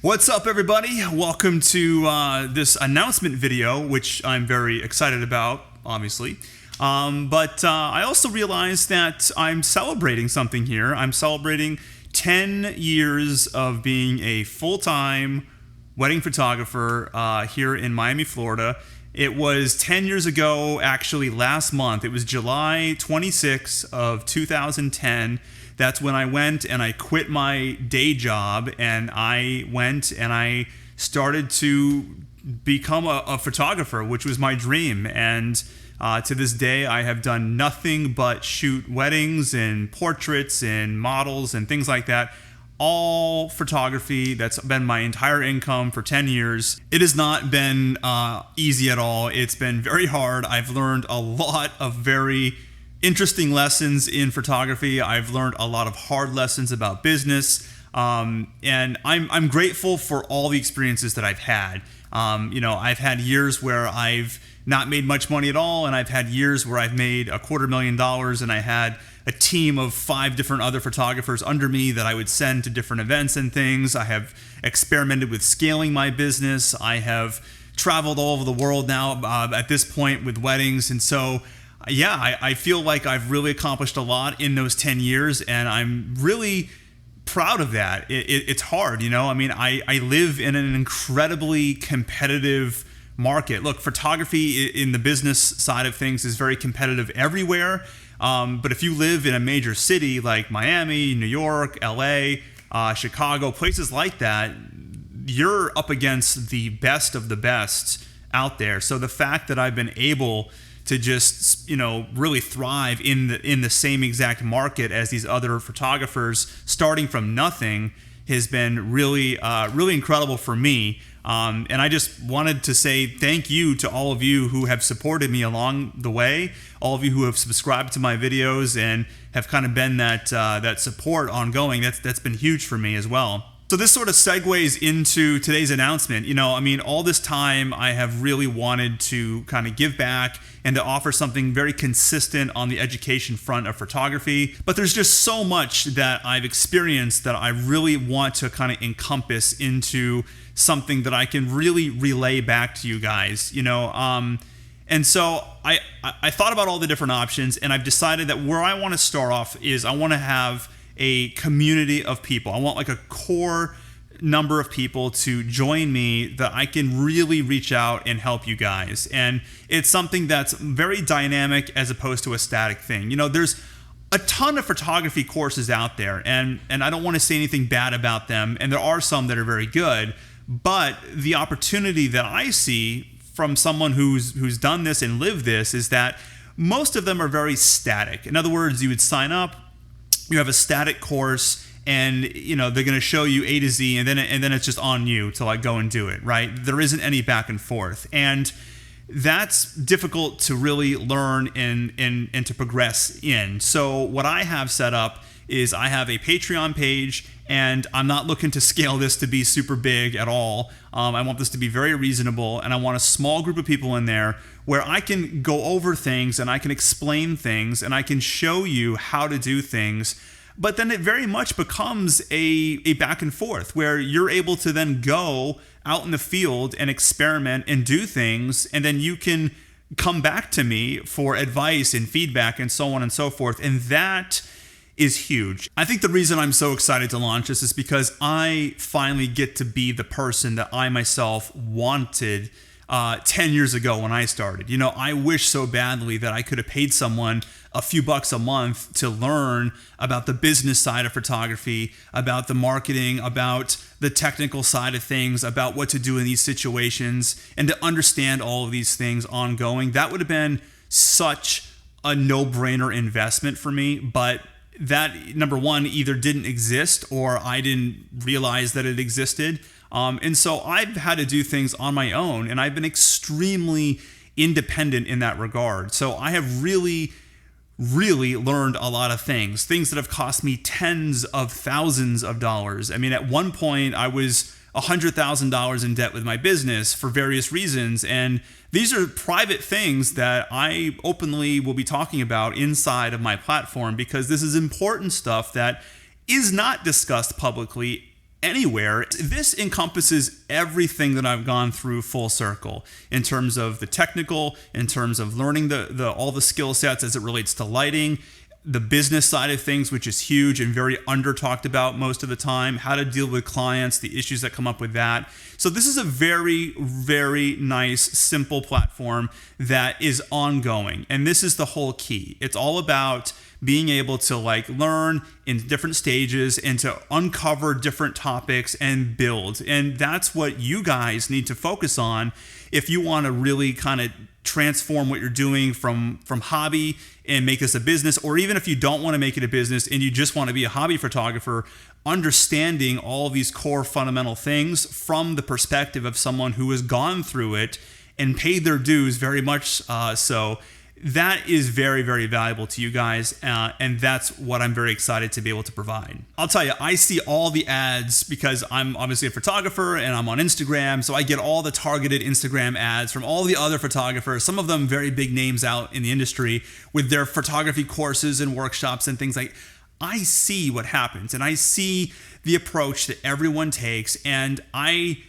What's up, everybody? Welcome to this announcement video, which I'm very excited about, obviously. But I also realized that I'm celebrating something here. I'm celebrating 10 years of being a full-time wedding photographer here in Miami, Florida. It was 10 years ago, actually last month. It was July 26th of 2010. That's when I went and I quit my day job and I went and I started to become a photographer, which was my dream. And to this day, I have done nothing but shoot weddings and portraits and models and things like that. All photography. That's been my entire income for 10 years. It has not been easy at all. It's been very hard. I've learned a lot of very interesting lessons in photography. I've learned a lot of hard lessons about business, and I'm grateful for all the experiences that I've had. I've had years where I've not made much money at all, and I've had years where I've made $250,000, and I had a team of 5 different other photographers under me that I would send to different events and things. I have experimented with scaling my business. I have traveled all over the world now at this point with weddings, and so yeah, I feel like I've really accomplished a lot in those 10 years, and I'm really proud of that. It's hard, I mean, I live in an incredibly competitive market. Look, photography in the business side of things is very competitive everywhere, but if you live in a major city like Miami, New York, LA, Chicago, places like that, you're up against the best of the best out there. So the fact that I've been able to just really thrive in the same exact market as these other photographers, starting from nothing, has been really incredible for me. And I just wanted to say thank you to all of you who have supported me along the way, all of you who have subscribed to my videos and have kind of been that support ongoing. That's been huge for me as well. So this sort of segues into today's announcement. All this time I have really wanted to kind of give back and to offer something very consistent on the education front of photography. But there's just so much that I've experienced that I really want to kind of encompass into something that I can really relay back to you guys, And so I thought about all the different options, and I've decided that where I want to start off is I want to have a community of people. I want like a core number of people to join me that I can really reach out and help you guys. And it's something that's very dynamic as opposed to a static thing. There's a ton of photography courses out there, and I don't want to say anything bad about them, and there are some that are very good, but the opportunity that I see from someone who's done this and lived this is that most of them are very static. In other words, you would sign up, you have a static course, and they're going to show you A to Z, and then it's just on you to like go and do it, right? There isn't any back and forth, and that's difficult to really learn and to progress in. So what I have set up is I have a Patreon page, and I'm not looking to scale this to be super big at all. I want this to be very reasonable, and I want a small group of people in there where I can go over things and I can explain things and I can show you how to do things. But then it very much becomes a back and forth where you're able to then go out in the field and experiment and do things, and then you can come back to me for advice and feedback and so on and so forth. And that is huge. I think the reason I'm so excited to launch this is because I finally get to be the person that I myself wanted 10 years ago when I started. I wish so badly that I could have paid someone a few bucks a month to learn about the business side of photography, about the marketing, about the technical side of things, about what to do in these situations, and to understand all of these things ongoing. That would have been such a no-brainer investment for me, but that, number one, either didn't exist or I didn't realize that it existed. And so I've had to do things on my own, and I've been extremely independent in that regard. So I have really learned a lot of things that have cost me tens of thousands of dollars. At one point I was $100,000 in debt with my business for various reasons, and these are private things that I openly will be talking about inside of my platform, because this is important stuff that is not discussed publicly anywhere. This encompasses everything that I've gone through full circle in terms of the technical, in terms of learning all the skill sets as it relates to lighting, the business side of things, which is huge and very under talked about most of the time, how to deal with clients, the issues that come up with that. So this is a very, very nice, simple platform that is ongoing. And this is the whole key. It's all about being able to learn in different stages and to uncover different topics and build. And that's what you guys need to focus on if you want to really kind of transform what you're doing from hobby and make this a business, or even if you don't want to make it a business and you just want to be a hobby photographer, understanding all of these core fundamental things from the perspective of someone who has gone through it and paid their dues very much so. That is very, very valuable to you guys, and that's what I'm very excited to be able to provide. I'll tell you, I see all the ads because I'm obviously a photographer and I'm on Instagram, so I get all the targeted Instagram ads from all the other photographers, some of them very big names out in the industry with their photography courses and workshops and things like. I see what happens, and I see the approach that everyone takes, and I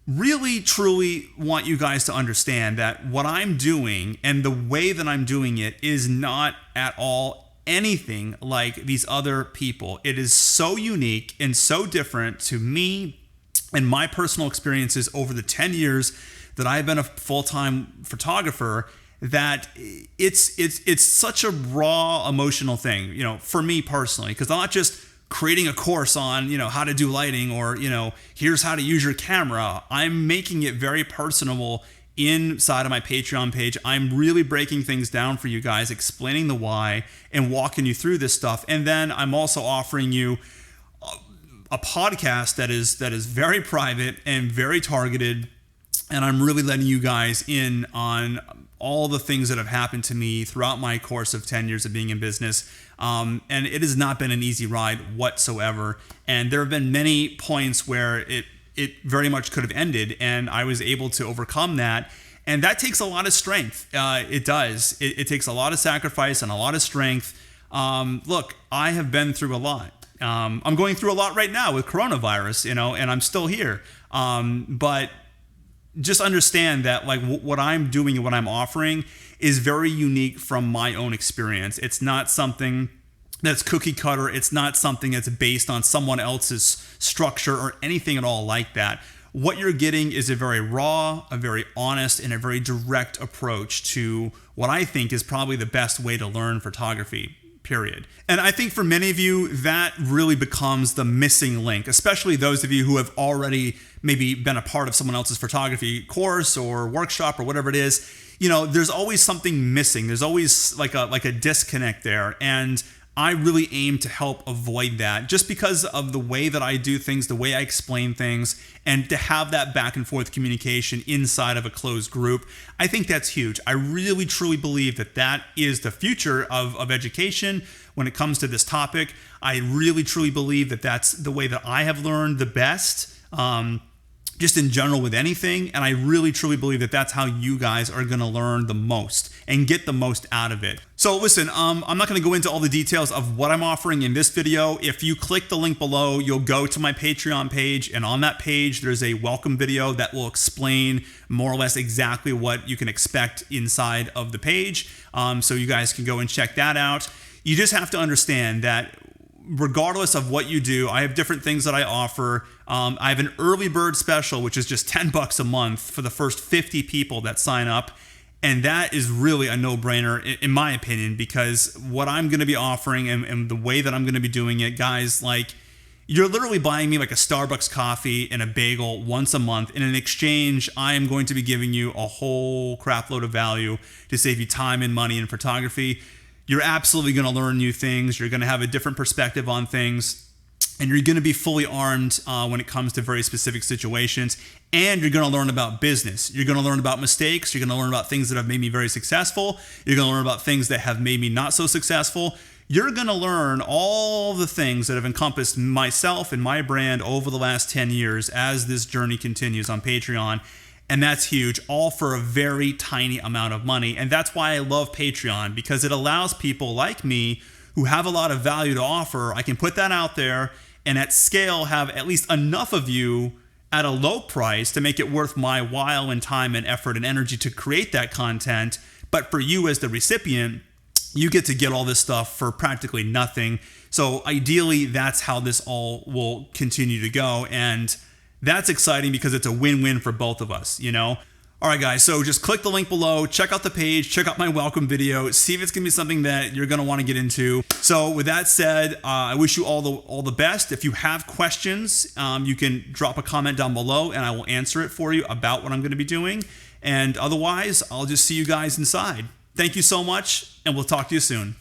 really, truly want you guys to understand that what I'm doing and the way that I'm doing it is not at all anything like these other people. It is so unique and so different to me and my personal experiences over the 10 years that I've been a full-time photographer, that it's such a raw emotional thing, for me personally, because I'm not just creating a course on, how to do lighting or, here's how to use your camera. I'm making it very personable inside of my Patreon page. I'm really breaking things down for you guys, explaining the why and walking you through this stuff. And then I'm also offering you a podcast that is very private and very targeted. And I'm really letting you guys in on all the things that have happened to me throughout my course of 10 years of being in business. And it has not been an easy ride whatsoever. And there have been many points where it very much could have ended, and I was able to overcome that. And that takes a lot of strength. It does. It takes a lot of sacrifice and a lot of strength. Look, I have been through a lot. I'm going through a lot right now with coronavirus, and I'm still here. But just understand that what I'm doing and what I'm offering is very unique from my own experience. It's not something that's cookie cutter. It's not something that's based on someone else's structure or anything at all like that. What you're getting is a very raw, a very honest, and a very direct approach to what I think is probably the best way to learn photography, period. And I think for many of you, that really becomes the missing link, especially those of you who have already maybe been a part of someone else's photography course or workshop or whatever it is. There's always something missing. There's always like a disconnect there. And I really aim to help avoid that, just because of the way that I do things, the way I explain things, and to have that back and forth communication inside of a closed group. I think that's huge. I really, truly believe that is the future of education when it comes to this topic. I really, truly believe that that's the way that I have learned the best. Just in general with anything. And I really, truly believe that that's how you guys are going to learn the most and get the most out of it. So listen, I'm not going to go into all the details of what I'm offering in this video. If you click the link below, you'll go to my Patreon page. And on that page, there's a welcome video that will explain more or less exactly what you can expect inside of the page. So you guys can go and check that out. You just have to understand that regardless of what you do, I have different things that I offer. I have an early bird special, which is just $10 a month for the first 50 people that sign up. And that is really a no-brainer, in my opinion, because what I'm going to be offering and the way that I'm going to be doing it, guys, you're literally buying me like a Starbucks coffee and a bagel once a month. And in exchange, I am going to be giving you a whole crap load of value to save you time and money in photography. You're absolutely going to learn new things. You're going to have a different perspective on things. And you're going to be fully armed when it comes to very specific situations. And you're going to learn about business. You're going to learn about mistakes. You're going to learn about things that have made me very successful. You're going to learn about things that have made me not so successful. You're going to learn all the things that have encompassed myself and my brand over the last 10 years as this journey continues on Patreon. And that's huge, all for a very tiny amount of money. And that's why I love Patreon, because it allows people like me who have a lot of value to offer. I can put that out there, and at scale have at least enough of you at a low price to make it worth my while and time and effort and energy to create that content. But for you as the recipient, you get to get all this stuff for practically nothing. So ideally, that's how this all will continue to go. And that's exciting because it's a win-win for both of us, you know? All right, guys, so just click the link below, check out the page, check out my welcome video, see if it's gonna be something that you're gonna wanna get into. So with that said, I wish you all the best. If you have questions, you can drop a comment down below and I will answer it for you about what I'm gonna be doing. And otherwise, I'll just see you guys inside. Thank you so much, and we'll talk to you soon.